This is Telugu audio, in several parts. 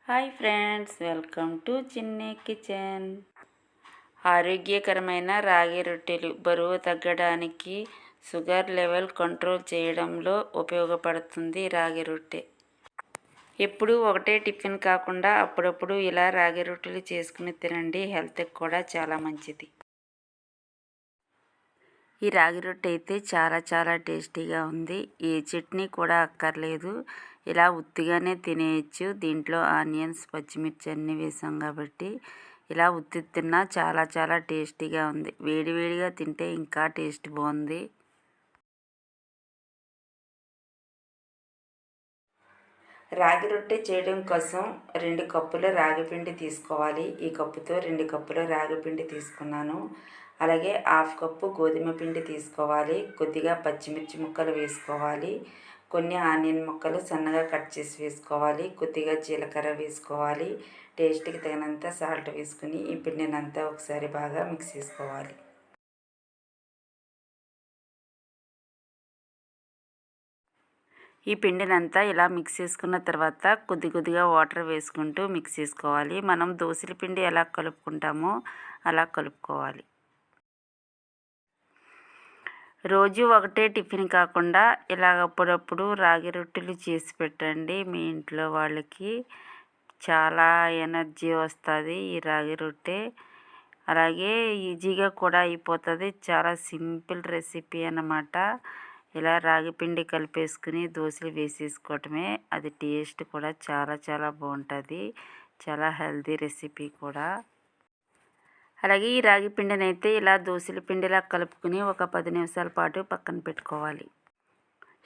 హాయ్ ఫ్రెండ్స్, వెల్కమ్ టు చిన్ని కిచెన్. ఆరోగ్యకరమైన రాగి రొట్టెలు బరువు తగ్గడానికి, షుగర్ లెవెల్ కంట్రోల్ చేయడంలో ఉపయోగపడుతుంది రాగి రొట్టె. ఎప్పుడూ ఒకటే టిఫిన్ కాకుండా అప్పుడప్పుడు ఇలా రాగి రొట్టెలు చేసుకుని తినండి, హెల్త్కి కూడా చాలా మంచిది. ఈ రాగి రొట్టె అయితే చాలా టేస్టీగా ఉంది. ఏ చట్నీ కూడా అక్కర్లేదు, ఇలా ఉత్తిగానే తినేయచ్చు. దీంట్లో ఆనియన్స్, పచ్చిమిర్చి అన్నీ వేసాం కాబట్టి ఇలా ఉత్తి తిన్నా చాలా టేస్టీగా ఉంది. వేడివేడిగా తింటే ఇంకా టేస్ట్ బాగుంది. రాగి రొట్టె చేయడం కోసం 2 కప్పుల రాగి పిండి తీసుకోవాలి. ఈ కప్పుతో 2 కప్పుల రాగి పిండి తీసుకున్నాను. అలాగే 1/2 కప్పు గోధుమ పిండి తీసుకోవాలి. కొద్దిగా పచ్చిమిర్చి ముక్కలు వేసుకోవాలి. కొన్ని ఆనియన్ ముక్కలు సన్నగా కట్ చేసి వేసుకోవాలి. కొద్దిగా జీలకర్ర వేసుకోవాలి. టేస్ట్కి తగినంత సాల్ట్ వేసుకుని ఈ పిండినంతా ఒకసారి బాగా మిక్స్ చేసుకోవాలి. ఈ పిండినంతా ఇలా మిక్స్ చేసుకున్న తర్వాత కొద్దిగా వాటర్ వేసుకుంటూ మిక్స్ చేసుకోవాలి. మనం దోసల పిండి ఎలా కలుపుకుంటామో అలా కలుపుకోవాలి. రోజు ఒకటే టిఫిన్ కాకుండా ఇలాగ అప్పుడప్పుడు రాగి రొట్టెలు చేసి పెట్టండి మీ ఇంట్లో వాళ్ళకి. చాలా ఎనర్జీ వస్తుంది ఈ రాగి రొట్టె. అలాగే ఈజీగా కూడా అయిపోతుంది. చాలా సింపుల్ రెసిపీ అన్నమాట. ఇలా రాగి పిండి కలిపేసుకుని దోశలు వేసేసుకోవటమే. అది టేస్ట్ కూడా చాలా బాగుంటుంది. చాలా హెల్తీ రెసిపీ కూడా. అలాగే ఈ రాగి పిండిని అయితే ఇలా దోశల పిండిలా కలుపుకుని ఒక 10 నిమిషాల పాటు పక్కన పెట్టుకోవాలి.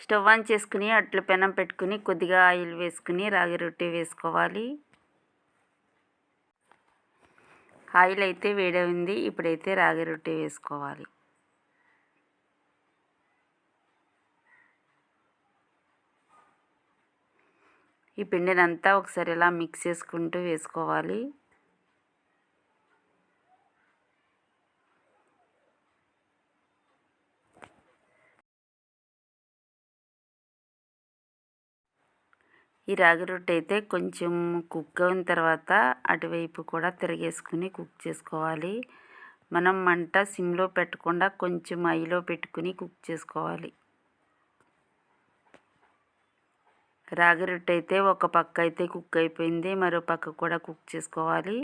స్టవ్ ఆన్ చేసుకుని అట్ల పెనం పెట్టుకుని కొద్దిగా ఆయిల్ వేసుకుని రాగి రొట్టె వేసుకోవాలి. ఆయిల్ అయితే వేడైంది. ఇప్పుడైతే రాగి రొట్టె వేసుకోవాలి. ఈ పిండినంతా ఒకసారి ఇలా మిక్స్ చేసుకుంటూ వేసుకోవాలి. ఈ రాగి రొట్టె అయితే కొంచెం కుక్ అయిన తర్వాత అటువైపు కూడా తిరిగేసుకుని కుక్ చేసుకోవాలి. మనం మంట సిమ్లో పెట్టకుండా కొంచెం హైలో పెట్టుకుని కుక్ చేసుకోవాలి. రాగి రొట్టె అయితే ఒక పక్క అయితే కుక్ అయిపోయింది, మరో పక్క కూడా కుక్ చేసుకోవాలి.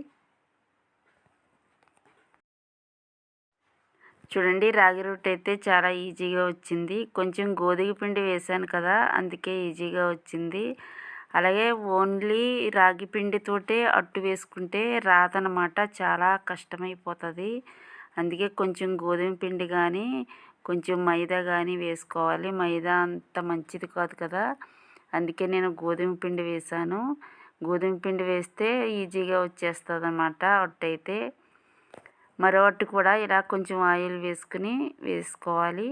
చూడండి, రాగి రొట్టె అయితే చాలా ఈజీగా వచ్చింది. కొంచెం గోధుమ పిండి వేసాను కదా, అందుకే ఈజీగా వచ్చింది. అలాగే ఓన్లీ రాగి పిండితోటే అట్టు వేసుకుంటే రాదనమాట, చాలా కష్టమైపోతుంది. అందుకే కొంచెం గోధుమ పిండి కానీ కొంచెం మైదా కానీ వేసుకోవాలి. మైదా అంత మంచిది కాదు కదా, అందుకే నేను గోధుమ పిండి వేసాను. గోధుమ పిండి వేస్తే ఈజీగా వచ్చేస్తుంది అన్నమాట అట్టు అయితే. మరో అట్టు కూడా ఇలా కొంచెం ఆయిల్ వేసుకుని వేసుకోవాలి.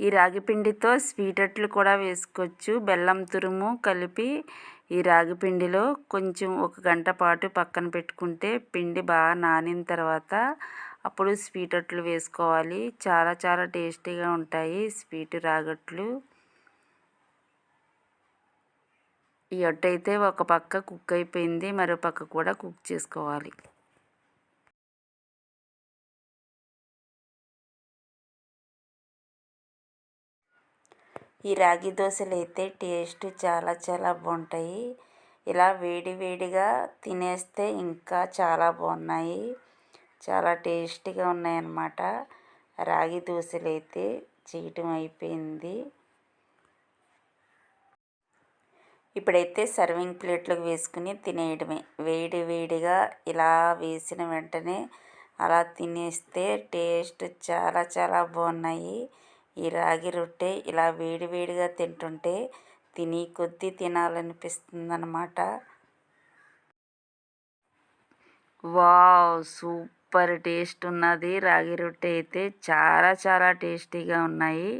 ఈ రాగి పిండితో స్వీట్ అట్లు కూడా వేసుకోవచ్చు. బెల్లం తురుము కలిపి ఈ రాగి పిండిలో కొంచెం 1 గంట పాటు పక్కన పెట్టుకుంటే పిండి బాగా నానిన తర్వాత అప్పుడు స్వీట్ అట్లు వేసుకోవాలి. చాలా టేస్టీగా ఉంటాయి స్వీట్ రాగట్లు. ఈ అట్టు అయితే ఒక పక్క కుక్ అయిపోయింది, మరో పక్క కూడా కుక్ చేసుకోవాలి. ఈ రాగి దోశలు అయితే టేస్ట్ చాలా బాగుంటాయి. ఇలా వేడిగా తినేస్తే ఇంకా చాలా బాగున్నాయి. చాలా టేస్టీగా ఉన్నాయన్నమాట. రాగి దోశలు అయితే చేయటం అయిపోయింది. ఇప్పుడైతే సర్వింగ్ ప్లేట్లోకి వేసుకుని తినేయడమే. వేడిగా ఇలా వేసిన వెంటనే అలా తినేస్తే టేస్ట్ చాలా బాగున్నాయి. ఈ రాగి రొట్టె ఇలా వేడిగా తింటుంటే తిని కొద్దీ తినాలనిపిస్తుంది అన్నమాట. వావ్, సూపర్ టేస్ట్ ఉన్నది. రాగి రొట్టె అయితే చాలా టేస్టీగా ఉన్నాయి.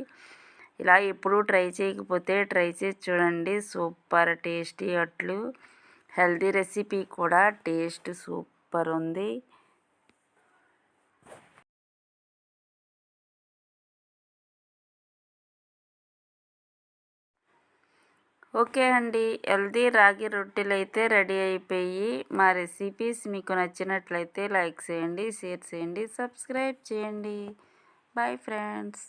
ఇలా ఎప్పుడూ ట్రై చేయకపోతే ట్రై చేసి చూడండి. సూపర్ టేస్టీ అట్లు. హెల్తీ రెసిపీ కూడా, టేస్ట్ సూపర్ ఉంది. ఓకే అండి, హెల్తీ రాగి రొట్టెలు అయితే రెడీ అయిపోయి. మా రెసిపీస్ మీకు నచ్చినట్లయితే లైక్ చేయండి, షేర్ చేయండి, సబ్స్క్రైబ్ చేయండి. Bye friends.